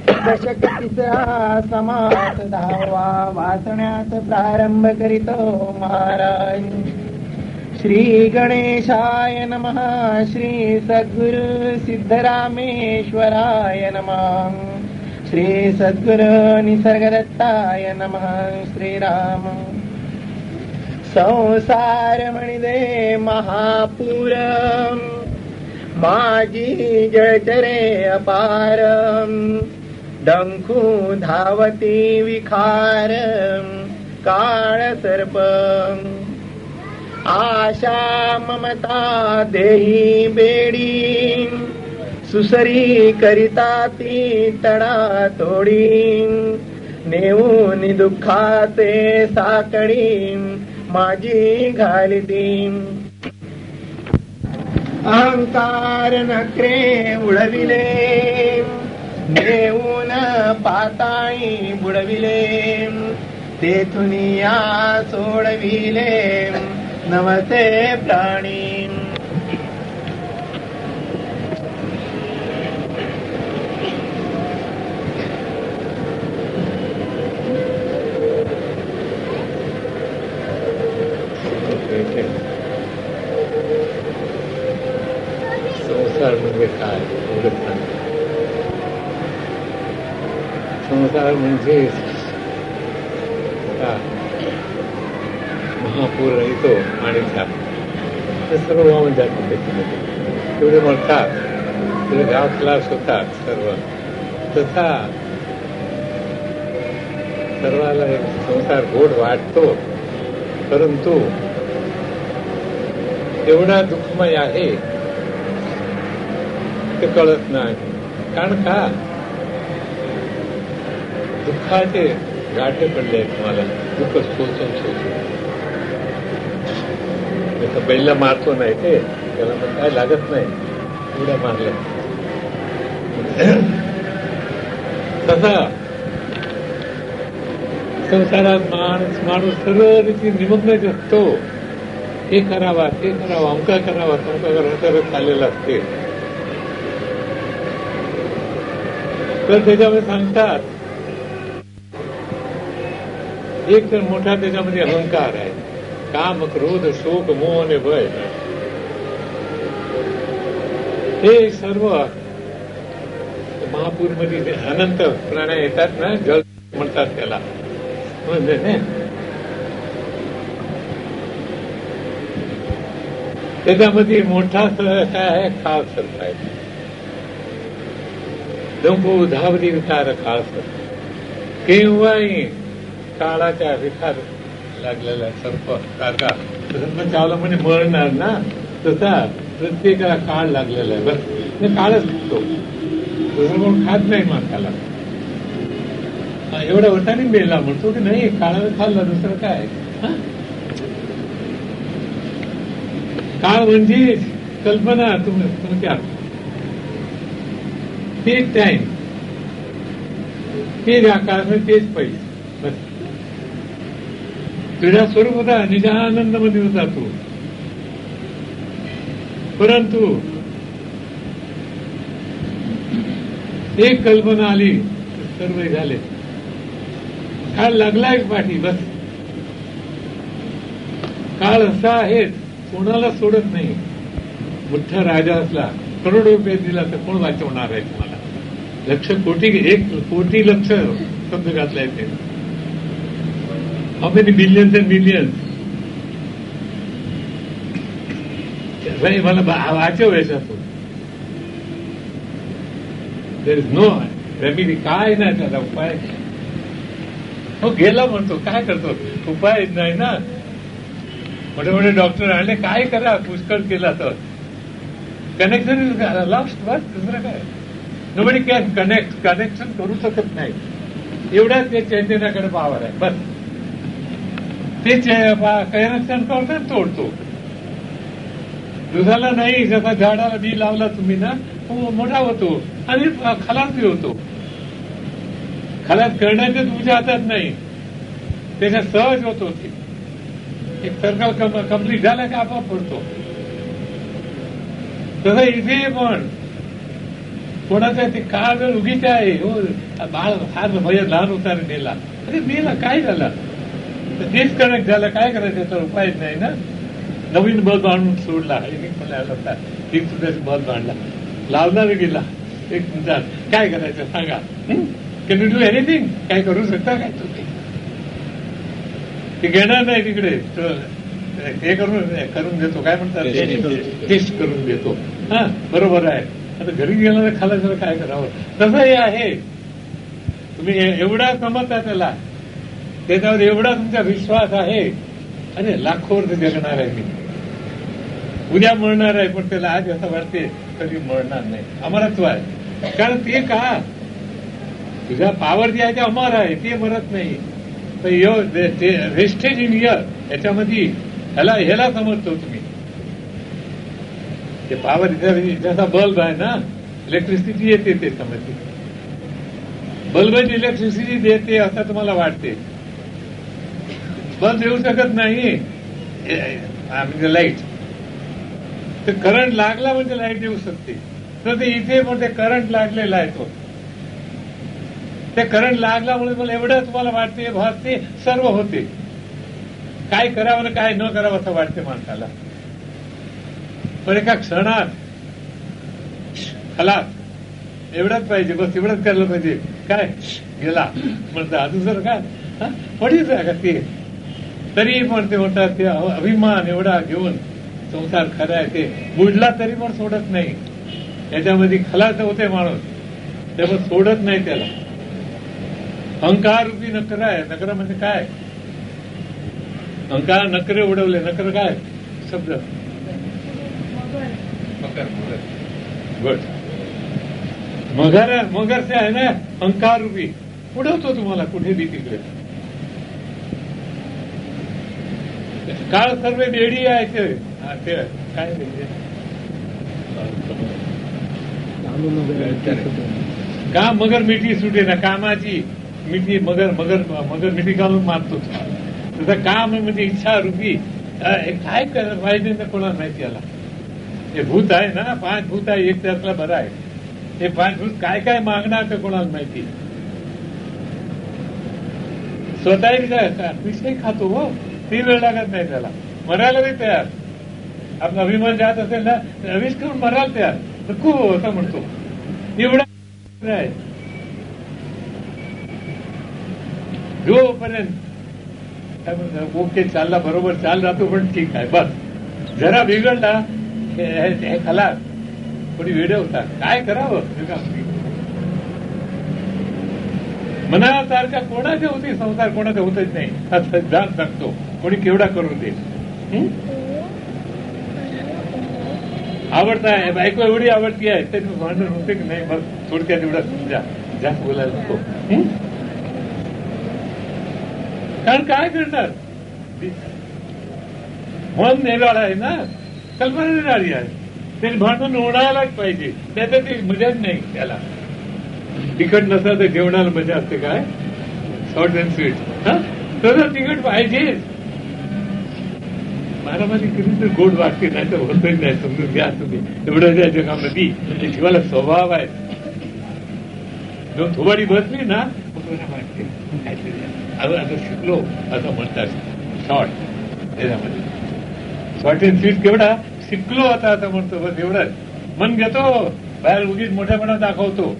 दशक तिसरा समास 10वा वाचण्यास प्रारंभ करीतो महाराज. श्री गणेशाय नमः. श्री सद्गुरु सिद्धरामेश्वराय नमः. श्री सद्गुरु निसर्गदत्ताय नमः. श्रीराम. संसार म्हणिदे महापूर, माझी जळचरे अपार. डंखू धावती विखार, काळ सर्प. आशा ममता देही बेडी, सुसरी करिता ती तडा तोडी. नेऊन दुःखाचे साकडी, माझी घालिती. अहंकार नखरे उडविले, नेऊन पाताळी बुडविले. तेथून या सोडविले, नवसे प्राणी. संसार म्हणजे काय एवढंच सांग. संसार म्हणजे महापूर येतो आणि ते सर्व वाहून जातात त्याच्यामध्ये. तेवढे म्हणतात तेवढे गाव क्लास होतात सर्व. तसा सर्वाला संसार गोड वाटतो, परंतु एवढा दुःखमय आहे ते कळत नाही. कारण का दुःखाचे गाठे पडले आहेत मला. दुःख सोचून सोचून जसं बैला मारतो नाही ते, त्याला पण काय लागत नाही, एवढ्या मारल्या. तसा संसारात माणूस सर्व रीती निमग्न असतो. हे करावा ते करावा, अमका करावा तमका करावा करत चाललेला असते. तर त्याच्यामध्ये सांगतात एक तर मोठा त्याच्यामध्ये अहंकार आहे. काम, क्रोध, शोक, मोह आणि भय हे सर्व महापूरमध्ये अनंत प्राण्या येतात ना, जल म्हणतात त्याला. म्हणजे त्याच्यामध्ये मोठा काय आहे, काळ सर्प आहे. डंखू धावती विकार काळ सर्प. केव्हाही काळाच्या विकार लागलेला सर्प सारखा. तसं चावला म्हणजे मरणार ना, तसा प्रत्येकाला काळ लागलेला आहे. बस काळच तो दुसरं कोण खात नाही माणसाला. एवढ्या वर्षांनी मेला म्हणतो की नाही, काळाला खाल्ला दुसरं काय. काळ म्हणजे कल्पना तुमच्या तेच टाइम, तेच आकार, तेच पैसे. बस तुझ्या स्वरूप होता, निजानंदमध्ये होता तू. परंतु एक कल्पना आली, सर्व झाले. काळ लागला एक पाठी. बस काळ असा आहे, कोणाला सोडत नाही. मोठा राजा असला, करोडो रुपये दिला तर कोण वाचवणार आहे तुम्हाला. लक्ष कोटी, 1 कोटी लक्ष शब्द घातलाय ते. How many billions and millions. मला वाचव याच्यातून. There is no remedy. काय नाही त्याला उपाय. हो गेला म्हणतो, काय करतो, उपाय नाही ना. मोठे मोठे डॉक्टर आणले, काय करा, पुष्कळ केला तर कनेक्शन इज लॉस्ट. बस दुसरं काय. नोबडी कॅन कनेक्शन करू शकत नाही. एवढ्याच ते चैतन्याकडे पावर आहे. बस ते कनेक्शन करतो, तोडतो. दुधाला नाही. जसा झाडाला बी लावला तुम्ही ना, तो मोठा होतो आणि खलास बी होतो. खलास करण्याचे तुमच्या हातात नाही, त्याच्या सहज होतो. एक सर्कल कंप्लीट झाला की आपोआप पडतो. तसं इथे पण कोणाचा ते का जर उगीच आहे हो बाळ फार भय लहान होता रे नेला अरे मेला काय झाला डिस्कनेक्ट झाला काय करायचं त्याचा उपायच नाही ना नवीन बल्ब आणून सोडला होता एक सुद्धा बल्ब आणला लावला गेला एक मिनिटात काय करायचं सांगा कॅन यू डू एनिथिंग काय करू शकता काय तुम्ही ते घेणार नाही तिकडे हे करून देतो काय म्हणतात टेस्ट करून देतो हा बरोबर आहे आता घरी गेलं तर खाला काय करावं तसं हे आहे तुम्ही एवढा समजता त्याला त्याच्यावर एवढा तुमचा विश्वास आहे अरे लाखो वर्ष जगणार आहे मी उद्या मरणार आहे पण त्याला आज असं वाटते कधी मरणार नाही अमरत्व आहे कारण ते का तुझ्या पावर जे आहे ते अमर आहे ते मरत नाही वेस्टेज इन इयर याच्यामध्ये ह्याला समजतो तुम्ही ते पावर जसा बल्ब आहे ना इलेक्ट्रिसिटी येते ते समजते बल्बची इलेक्ट्रिसिटी देते असं तुम्हाला वाटते बल्ब येऊ शकत नाही म्हणजे लाईट ते करंट लागला म्हणजे लाईट येऊ शकते तर ते इथे पण ते करंट लागलेला आहे तो ते करंट लागल्यामुळे मला एवढं तुम्हाला वाटते भासते सर्व होते काय करावं आणि काय न करावं असं वाटते माणसाला पण एका क्षणात खलास एवढंच पाहिजे बस एवढंच करायला पाहिजे काय गेला म्हणतात दुसरं काय पडीच आहे का ते तरी पण ते म्हणतात ते अभिमान एवढा घेऊन संसार खरा आहे ते बुडला तरी पण सोडत नाही याच्यामध्ये खलास होते माणूस त्यामुळे सोडत नाही त्याला अहंकार रूपी नकर आहे नकर म्हणजे काय अहंकार नकरे उडवले नकर काय शब्द गुड मगर से आहे ना अहंकार रूपी उडवतो तुम्हाला कुठे बी तिकडे काळ सर्व बेडी आहे ते काय काम मगर मिठी सुटे ना कामाची मिठी मगर मिठी घालून मारतो तसं काम म्हणजे इच्छा रूपी काय करायला पाहिजे ना कोणाला माहिती याला हे भूत आहे ना 5 भूत आहे एक त्यातला बरं आहे हे 5 भूत काय काय मागणार तर कोणाला माहिती स्वतः विषय खातो हो ती वेळ लागत नाही त्याला मरायला बी तयार आपला अभिमान जात असेल ना विष करून मरायला तयार नको असं म्हणतो एवढा आहे जोपर्यंत ओके चालला बरोबर चाल राहतो पण ठीक आहे बस जरा बिघडला हे खलास कोणी वेडे होता काय करावं मनासारखा कोणाचे होते संसार कोणाचा होतच नाही असं जाण सांगतो कोणी केवढा करून दे आवडता बायको एवढी आवडती आहे तरी भांडण होते की नाही मग थोडक्यात एवढा समजा जास्त बोलायला नको कारण काय करणार मन नेराळा आहे ना कल्पना नेराळी आहे ते भांडण उडायलाच पाहिजे त्याच्यात ती मजाच नाही त्याला तिखट नसलं तर जेवणाला मजा असते काय शॉर्ट अँड स्वीट तसं तिखट पाहिजेच महारामाची किती तर गोड वाटते नाही तर होतच नाही समजून घ्या तुम्ही एवढं त्या जगामध्ये जीवाला स्वभाव आहे जो थोबाडी बसली ना वाटते आता शिकलो असं म्हणतात शॉर्ट त्याच्यामध्ये शॉर्ट अँड स्वीट केवढा शिकलो आता असं म्हणतो बस एवढंच मन घेतो बाहेर उगीच मोठ्यापणा दाखवतो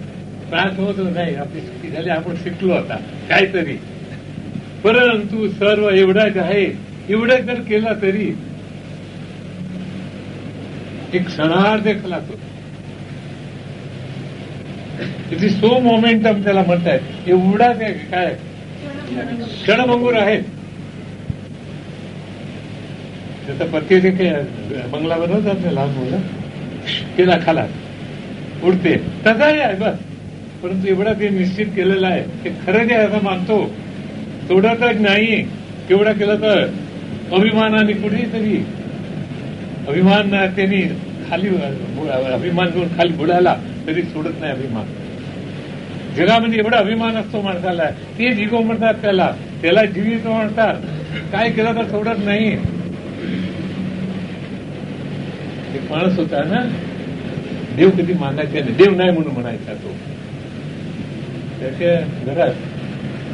त्रास होतो नाही आपली चुकी झाली आपण शिकलो आता काहीतरी परंतु सर्व एवढाच आहे एवढं जर केला तरी एक क्षणार्ध खलास होतो इट इज सो मोमेंटम त्याला म्हणतायत एवढाच काय क्षणभंगूर आहेत त्याचा पत्ते जे काही बंगला बनवतात ना लहान मुलं केला खलास उडते तसाही आहे बस परंतु एवढा ते निश्चित केलेला आहे ते खरं जे असं मानतो सोडतच नाही केवढा केलं तर अभिमानाने कुठेतरी अभिमान त्यांनी खाली अभिमान घेऊन खाली बुडाला तरी सोडत नाही अभिमान जगामध्ये एवढा अभिमान असतो माणसाला ते जिगो म्हणतात त्याला जीवित म्हणतात काय केलं तर सोडत नाही एक माणूस होता ना देव कधी मानायचा नाही, देव नाही म्हणून म्हणायचा तो. त्याच्या घरात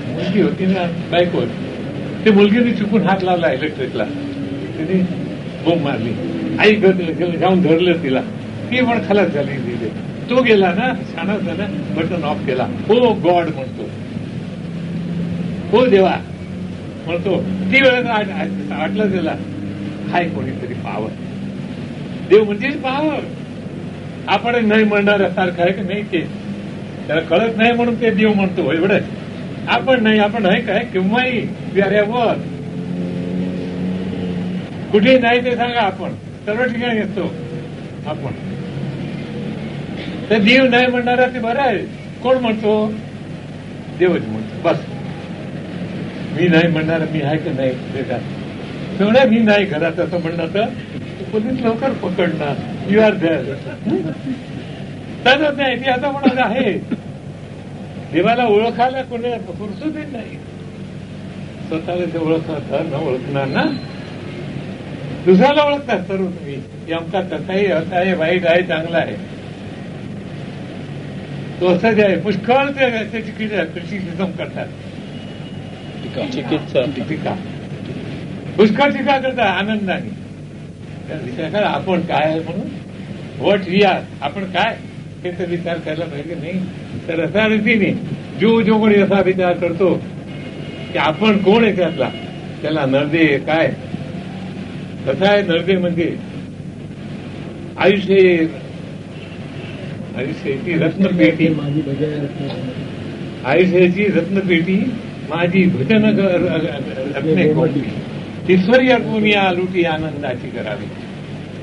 मुलगी होती ना, बायको, ते मुलगीने चुकून हात लावला इलेक्ट्रिकला, तिने बोंब मारली, आई जाऊन धरलं तिला, ती पण खलास झाली तिथे. तो गेला ना, छान होता ना, बटन ऑफ केला, हो गॉड म्हणतो, हो देवा म्हणतो. ती वेळेस आटलं त्याला, हाय कोणीतरी पावर, देव म्हणजे पावर. आपण नाही म्हणणाऱ्यासारखं आहे की नाही, ते त्याला कळत नाही म्हणून ते देव म्हणतो एवढंच. आपण नाही, आपण आहे काय केव्हाही विहाऱ्यावर कुठेही नाही ते सांगा, आपण सर्व ठिकाणी असतो आपण. तर देव नाही म्हणणारा ते बरं आहे. कोण म्हणतो? देवच म्हणतो. बस मी नाही म्हणणार, मी आहे की नाही बेटा, तेवढ्या मी नाही घरात असं म्हणणं तर पोलीस लवकर पकडणार, यू आर देअर. तसंच नाही, ती आता म्हणत आहे देवाला ओळखायला कोणी फुरसुतच नाही. स्वतःला ते ओळखतात न ओळखणार ना, दुसऱ्याला ओळखतात सर्व तुम्ही, की आमचा कसाही असा आहे, वाईट आहे, चांगला आहे. तो असंच आहे. पुष्कळ ते क्रिटिसिझम करतात, टीका, पुष्कळ टीका करतात आनंदाने. विचार करा आपण काय आहे म्हणून, व्हॉट वी आर, आपण काय हे तर विचार करायला पाहिजे नाही. तर असा रीतीने जो कोणी असा विचार करतो की आपण कोण आहे त्यातला, त्याला नरदे काय. कसं आहे, नरदे म्हणजे आयुष्याची रत्नपेटी, आयुष्याची रत्नपेटी माझी भजन रत्ने कोणती, ईश्वरी अर्पुनिया लुटी आनंदाची करावी.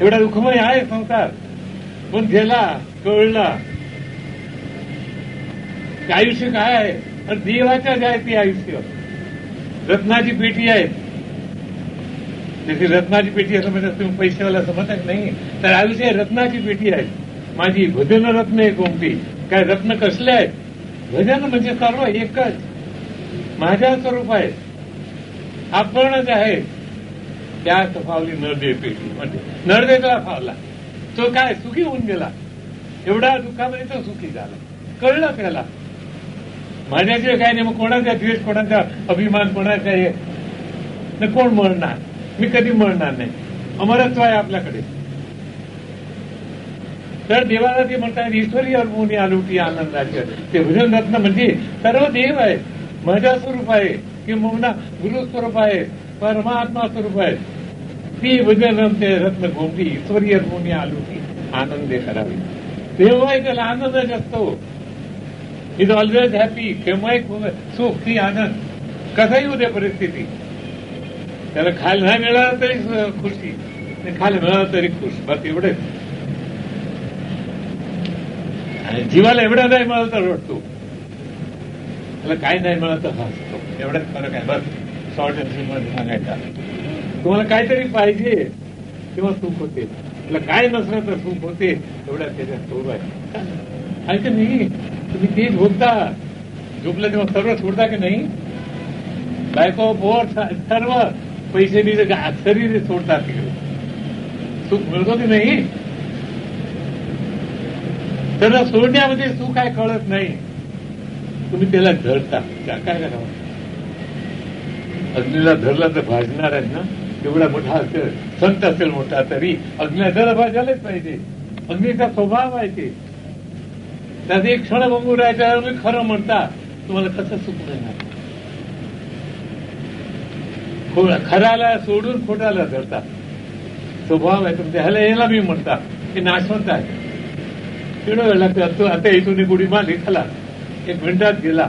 एवढा दुःखमय आहे संसार, पण गेला कळला की आयुष्य काय आहे. तर देवाच्याच आहे ती आयुष्य, रत्नाची पेटी आहे. त्याची रत्नाची पेटी असं म्हणजे तुम्ही पैशावाला समजत नाही, तर आयुष्य रत्नाची पेटी आहे माझी, भजन रत्न आहे कोणती. काय रत्न कसले आहेत? भजन म्हणजे सर्व एकच माझ्या स्वरूप आहे, आपणच आहे. त्यात फावली नरदे पेटी, म्हणजे नरदेला फावला तो काय सुखी होऊन गेला. एवढा दुःखामध्ये तो सुखी झाला, कळलं त्याला. माझ्याशिवाय काय नाही, मग कोणाचा द्वेष, कोणाचा अभिमान, कोणाचा हे कोण मरणार, मी कधी मरणार नाही, अमरत्व आहे आपल्याकडे. तर देवाला ते म्हणतात ईश्वरी अर्पुनी आलुटी आनंदाचे. ते भजन रत्न म्हणजे सर्व देव आहे, माझ्या स्वरूप आहे, किंवा गुरु स्वरूप आहे, परमात्मा स्वरूप आहे. ती भजन रत्न गोमटी ईश्वरी अर्पुनी आलुटी आनंदे करावी. तेव्हाही त्याला आनंदच असतो. Is always happy. केव्हाही सुख, ती आनंद, कसाही उद्या परिस्थिती. त्याला खायला नाही मिळालं तरी खुशी, खायला मिळालं तरी खुश, बस एवढेच. जीवाला एवढं नाही मिळालं तर रडतो, त्याला काय नाही मिळालं तर हसतो. एवढाच फरक आहे बस. शॉर्ट अँड सिम्पल सांगायचा, तुम्हाला काहीतरी पाहिजे तेव्हा सुख होते, त्याला काय नसलं तर सुख होते. एवढा त्याच्यात सुख आहे का नाही? तुम्ही ते झोपता, झोपलं तेव्हा सर्व सोडता की नाही? बायको पोर सर्व पैसे बी शरीर सोडतात, तिकडे सुख मिळतो की नाही? तर सोडण्यामध्ये सुख काय कळत नाही, तुम्ही त्याला धरता. काय करावं? अग्नीला धरला तर भाजणार आहे ना. एवढा मोठा असेल, संत असेल मोठा, तरी अग्नीला जरा भाजायलाच पाहिजे. अग्नीचा स्वभाव आहे ते. त्यात एक क्षण बघून राहायच्या तुम्ही खरं म्हणता, तुम्हाला कसं सुख मिळणार? खराला सोडून खोटाला धरतात, स्वभाव आहे तुमच्या. ह्याला मी म्हणता हे नाशवंत आहे. एवढं वेळ लागतो. आता इथून गुढी मारली, खाला 1 मिनिटात गेला,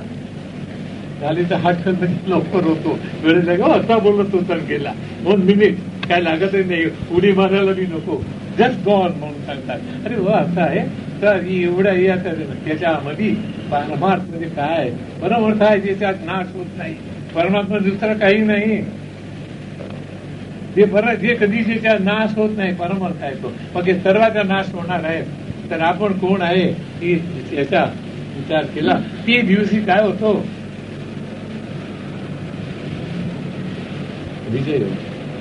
झाली तर हात लवकर होतो. वेळ लागो असा बोलत होता, गेला 2 मिनिट, काय लागतच नाही, उडी मारायला बी नको, जस्ट गॉन म्हणून सांगतात. अरे हो असं आहे. तर एवढ्या त्याच्यामध्ये परमार्थ म्हणजे काय? परमार्थ आहे ज्याच्यात नाश होत नाही. परमात्मा दुसरं काही नाही. जे कधी ज्याच्या नाश होत नाही, परमार्थ आहे तो. मग हे सर्वांचा नाश होणार आहे. तर आपण कोण आहे की याचा विचार केला. ती दिवशी काय होतो? विजय.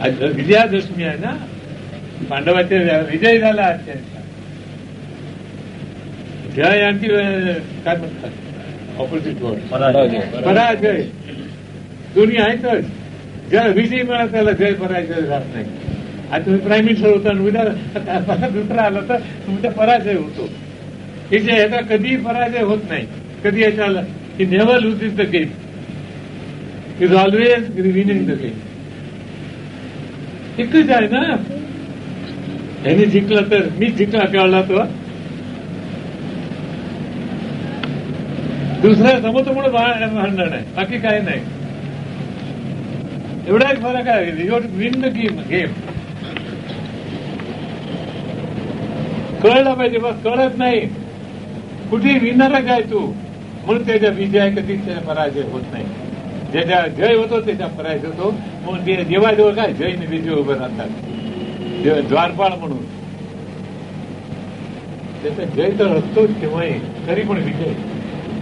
आज विजयादशमी आहे ना, पांडवाचे विजय झाला. आज त्यांचा जय आणखी काय म्हणतात ऑपोजिट वर्ड पराजय दोन्ही आहेतच. ज्याला विजय मिळाला त्याला जय पराजय राहत नाही. आता तुम्ही प्राईम मिनिस्टर होता आणि उद्या दुसरा आला तर तुमचा पराजय होतो. ह्याचा कधीही पराजय होत नाही. कधी याच्या आला की never loses the game, is always winning the game. एकच आहे ना. यांनी जिंकलं तर मीच जिंकला कळला तो दुसऱ्या समोर भांडण आहे, बाकी काय नाही. एवढाच फरक आहे. You win the game. कळलं पाहिजे. बस कळत नाही कुठे विनरच आहे तू म्हणून त्याच्या विजय कधीच त्याचा पराजय होत नाही. ज्याच्या जय होतो त्याचा पराजय होतो. म्हणून ते देवाजवळ काय जयने विजय उभे राहतात द्वारपाळ म्हणून. त्याचा जय तर असतोच केव्हाही, तरी पण विजय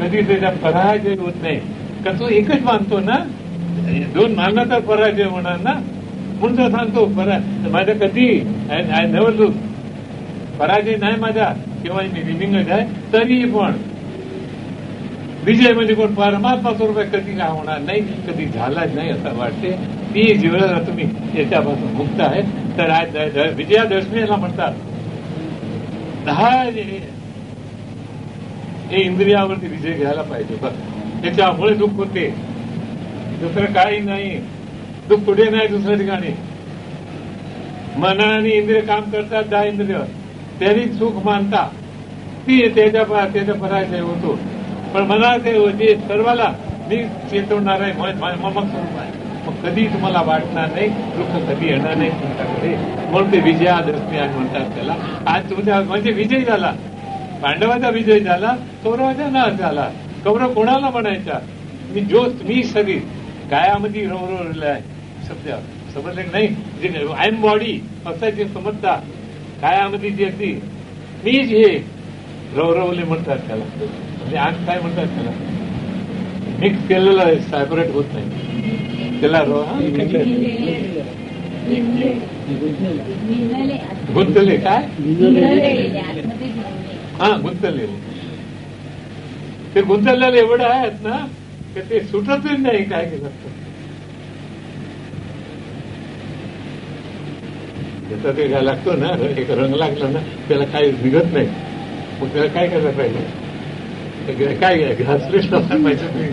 कधी त्याचा पराजय होत नाही. का तो एकच मानतो ना. दोन मानला तर पराजय होणार ना. म्हणून तो सांगतो माझा कधी आय नेव्हर लूज, पराजय नाही माझा, केव्हा मी विनिंगच आहे. तरी पण विजय म्हणजे कोण परमात्मा स्वरूप कधी काय होणार नाही, कधी झालाच नाही असं वाटते. ती जीवनाला तुम्ही याच्यापासून मुक्त आहे. तर आज विजयादशमीला म्हणतात 10 हे इंद्रियावरती विजय घ्यायला पाहिजे. बस त्याच्यामुळे दुःख होते, दुसरं काही नाही. दुःख कुठे नाही दुसऱ्या ठिकाणी. मन आणि इंद्रिय काम करतात 10 इंद्रिय, त्यांनी सुख मानता ती त्याच्या पराजय होतो. पण मनात ते सर्वाला मी चेतवणार आहे, ममक स्वरूप आहे. मग कधी तुम्हाला वाटणार नाही, दुःख कधी येणार नाही तुमच्याकडे. म्हणून ते विजयादशमी आज म्हणतात त्याला. आज तुमच्या म्हणजे विजय झाला. पांडवाचा विजय झाला, कौरवाचा नाश झाला. कौरव कोणाला म्हणायचा मी शरीर गायामध्ये रवरवलेलं आहे. शब्द समजले नाही. जे आय एम बॉडी असं जे समजता गायामध्ये जे अगदी मीच हे रवरवले म्हणतात त्याला. म्हणजे आज काय म्हणतात त्याला मिक्स केलेलं आहे, सेपरेट होत नाही त्याला. गुंतले काय गुंतलेले. ते गुंतलेले एवढं आहेत ना की ते सुटतच नाही काय केलं. त्याचा ते काय लागतो ना, एक रंग लागला ना त्याला काही निघत नाही. मग त्याला काय करायला पाहिजे, काय घासलेच नसायला पाहिजे तुम्ही.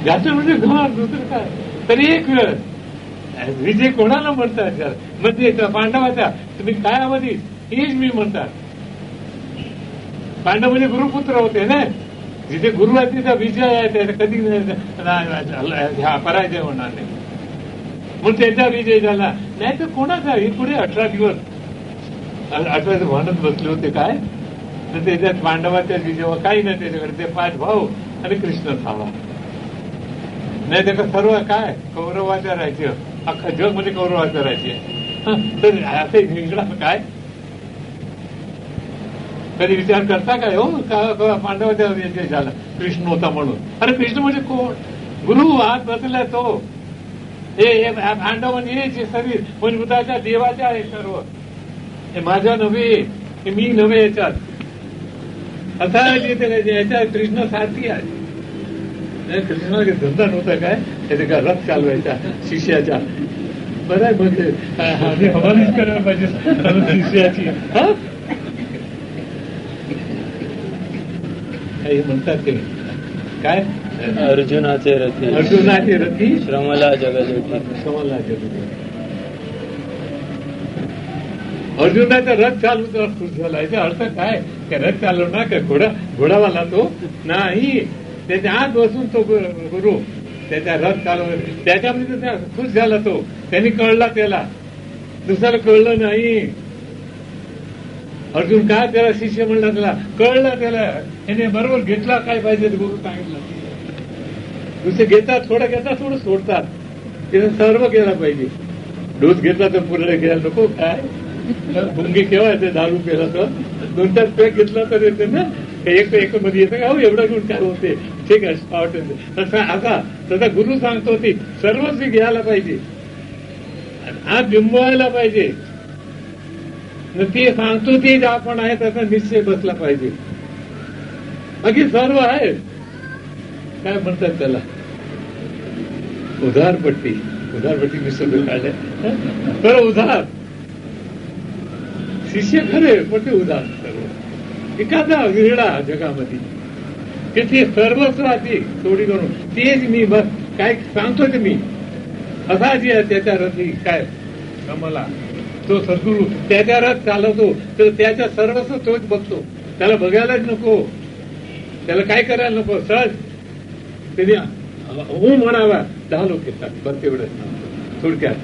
घासले म्हणजे घास, दुसरं काय. तरी एक वेळ विजय कोणाला म्हणतात म्हणजे पांडवाचा तुम्ही काय आवाजी हेच मी म्हणतात. पांडव म्हणजे गुरुपुत्र होते ना. जिथे गुरु आहे तिचा विजय आहे, त्याचा कधी पराजय होणार नाही. म्हणून त्यांचा विजय झाला. नाही तर कोणाचा हे पुढे 18 दिवस 18 म्हणत बसले होते काय. तर त्याच्यात पांडवाच्या विजय काही नाही त्याच्याकडे. ते 5 भाऊ आणि कृष्ण थांबा. नाही त्याचा सर्व काय कौरवाचं राज्य, अख्खा जग म्हणजे कौरवाचं राज्य. तर असं जिंकणार काय. कधी विचार करता काय हो पांडवाच्या विजय झाला कृष्ण होता म्हणून. अरे कृष्ण म्हणजे कोण, गुरु हात बसलाय तो. हे पांडव म्हणजे हे शरीर पंचभूताच्या देवाच्या आहे सर्व. हे माझ्या नव्हे, हे मी नव्हे. याच्यात असा याच्यात कृष्ण सारखी आहे. कृष्णाला धंदा नव्हता काय त्याचे का रथ चालवायचा शिष्याच्या. बरं आहे म्हणजे हवालीच करायला पाहिजे शिष्याची. हे म्हणतात ते काय अर्जुनाचे रथी श्रमला जगजोटी. अर्जुनाचा रथ चालू खुश झाला. याचा अर्थ काय रथ चालवणार का घोडावाला तो नाही. त्याच्या आत बसून तो गुरु त्याचा रथ चालवला. त्याच्यामध्ये खुश झाला तो. त्यांनी कळला त्याला, दुसऱ्याला कळलं नाही. अर्जुन काय त्याला शिष्य म्हणला, त्याला कळलं. त्याला त्याने बरोबर घेतला काय पाहिजे गुरु सांगितलं. दुसरे घेतात थोडं घेतात थोडं सोडतात. त्याने सर्व केला पाहिजे. डोस घेतला तर पुढे घ्यायला नको काय. भुंगी केव्हा येते दारू केला तर 2-4 पॅक घेतला तर येते ना. एक मध्ये येतं का हो एवढा गुण काय होते. ठीक आहे आता तसा गुरु सांगतो ती सर्वच घ्यायला पाहिजे, आज बिंबवायला पाहिजे. ते सांगतो तेच आपण आहे त्याचा निश्चय बसला पाहिजे. बाकी सर्व आहे काय म्हणतात त्याला उधारपट्टी. उधारपट्टी मी सगळं काढलंय. खरं उधार शिष्य खरे पण ते उधार सर्व एखादा विरडा जगामध्ये की ते सर्वच राहते थोडी करून तेच मी बस काय सांगतो ते मी असा जी आहे त्याच्या रथी काय मला तो सद्गुरू त्याच्या रथ चालवतो तर त्याच्या सर्वस्व तोच बघतो. त्याला बघायलाच नको, त्याला काय करायला नको. सहज त्याने हो म्हणावा 10 लोक येतात बस तेवढं थोडक्यात.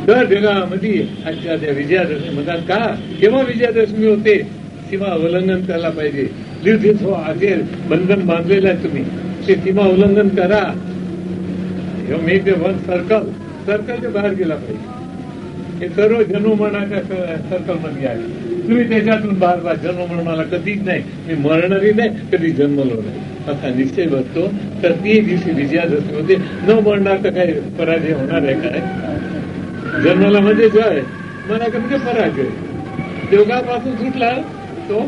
तर जगामध्ये आजच्या त्या विजयादशमी म्हणतात का केव्हा विजयादशमी होते सीमा उल्लंघन करायला पाहिजे. लिहित हो असेल बंधन बांधलेलं आहे तुम्ही ते सीमा उल्लंघन करा. मेक द वन सर्कल सर्कलच्या बाहेर गेला पाहिजे. हे सर्व जन्ममरणाच्या सर्कलमध्ये आहे. तुम्ही त्याच्यातून बार जन्ममरणाला कधीच नाही मी मरणारी नाही कधी जन्मलो नाही असा निश्चय बसतो. तर ती दिवशी विजयादशमी होते. न मरणार तर काही पराजय होणार आहे काय. जन्माला म्हणजे जय मनाला म्हणजे पराजय. देवगापासून सुटला तो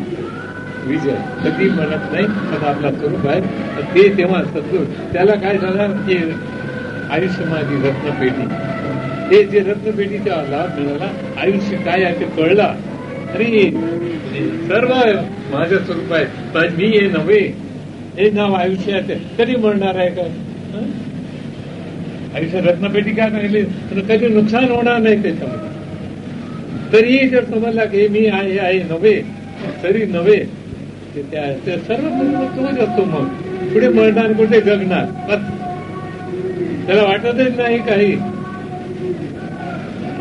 विजय कधी म्हणत नाही. आता आपला स्वरूप आहे ते तेव्हा सद्गुरू त्याला काय झालं की आयुष्य माझी रत्नपेटी हे जे रत्नपेटीचा लाभ मिळाला आयुष्य काय आहे ते कळला. अरे सर्व माझं स्वरूप आहे पण मी हे नव्हे. हे नाव आयुष्यात कधी म्हणणार आहे का. आयुष्य रत्नपेटी काय सांगितली तर कधी नुकसान होणार नाही त्याच्यामध्ये. तरीही जर समजला की मी आहे नव्हे तरी नव्हे त्या सर्व तोच असतो. मग पुढे मरणार कुठे जगणार त्याला वाटतच नाही काही.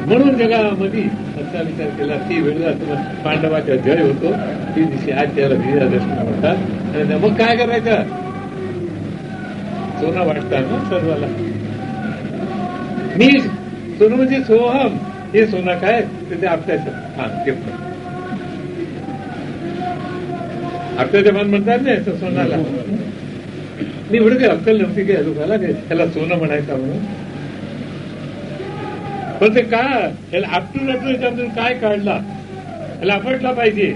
म्हणून जगामध्ये असा विचार केला ती वेळेला पांडवाचा जय होतो ती दिवशी आज त्याला विजयादशमी म्हणतात. आणि मग काय करायचं सोनं वाटतात ना सर्वाला. मी सोनं म्हणजे सोहम हे सोनं काय ते आपल्याचं आपल्याच्या मन म्हणतात ना सोनाला. मी एवढं काही अक्कल नव्हती काय लोकांना त्याला सोनं म्हणायचं म्हणून. पण ते काय याला आपटून याच्यातून काय काढला याला आपटला पाहिजे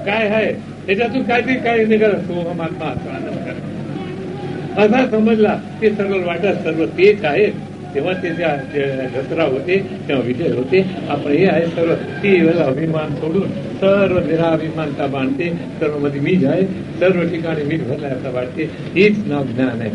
काय आहे त्याच्यातून काहीतरी काय निघाला सोहम आत्मा आनंद करा असा समजला. ते सर्व वाटत सर्व तेच आहे. तेव्हा त्याच्या दसरा होते तेव्हा विजय होते. आपण हे आहे सर्व ती वेळेला अभिमान सोडून सर्व निराभिमानता बांधते. सर्व मध्ये मीच आहे सर्व ठिकाणी मीच भरलाय असं वाटते. हेच नाव ज्ञान आहे.